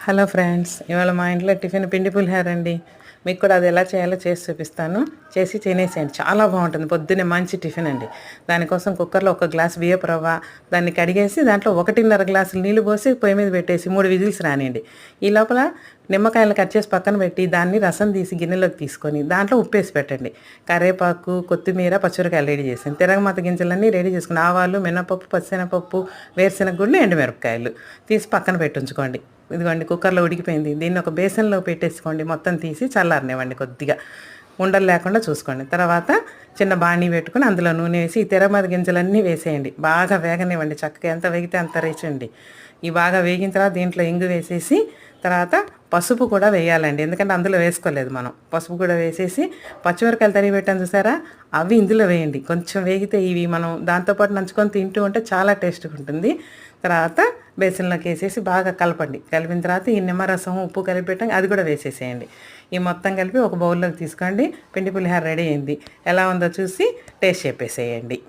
Hello friends, ఇవాళ మా ఇంట్లో టిఫిన్ పిండి పులిహోర అండి. మీకు కూడా అది ఎలా చేయాలో చేసి చూపిస్తాను. చేసి తినేసేయండి, చాలా బాగుంటుంది. పొద్దున్నే మంచి టిఫిన్ అండి. దానికోసం కుక్కర్లో 1 గ్లాస్ బియ్యపు రవ్వ, దాన్ని కడిగేసి దాంట్లో 1.5 గ్లాసులు నీళ్లు పోసి పొయ్యి మీద పెట్టేసి 3 విజిల్స్ రానియండి. ఈ లోపల నిమ్మకాయలు కట్ చేసి పక్కన పెట్టి దాన్ని రసం తీసి గిన్నెలోకి తీసుకొని దాంట్లో ఉప్పేసి పెట్టండి. కరివేపాకు, కొత్తిమీర, పచ్చిమిరకాయలు రెడీ చేసి తిరగమాత గింజలన్నీ రెడీ చేసుకుని ఆవాలు, మినపప్పు, పచ్చిశనగపప్పు, వేరుశెనగ గుళ్ళు, ఎండుమిరపకాయలు తీసి పక్కన పెట్టుంచుకోండి. ఇదిగోండి కుక్కర్లో ఉడికిపోయింది. దీన్ని ఒక బేసన్లో పెట్టేసుకోండి. మొత్తం తీసి చల్లారనివ్వండి. కొద్దిగా ఉండలు లేకుండా చూసుకోండి. తర్వాత చిన్న బాణీ పెట్టుకుని అందులో నూనె వేసి ఈ తిరగమాత గింజలన్నీ వేసేయండి. బాగా వేగనివ్వండి. చక్కగా ఎంత వేగితే అంత రేచండి. ఈ బాగా వేగిన తర్వాత దీంట్లో ఇంగు వేసేసి తర్వాత పసుపు కూడా వేయాలండి. ఎందుకంటే అందులో వేసుకోలేదు మనం. పసుపు కూడా వేసేసి పచ్చిమిరకాయలు తరిగి పెట్టాను చూసారా, అవి ఇందులో వేయండి. కొంచెం వేగితే ఇవి మనం దాంతోపాటు నంచుకొని తింటూ ఉంటే చాలా టేస్ట్గా ఉంటుంది. తర్వాత బేసన్లోకి వేసేసి బాగా కలపండి. కలిపిన తర్వాత ఈ నిమ్మరసం, ఉప్పు కలిపి పెట్టండి, అది కూడా వేసేసేయండి. ఈ మొత్తం కలిపి ఒక బౌల్లోకి తీసుకోండి. పిండి పులిహోర రెడీ అయింది. ఎలా ఉందో చూసి టేస్ట్ చెప్పేసేయండి.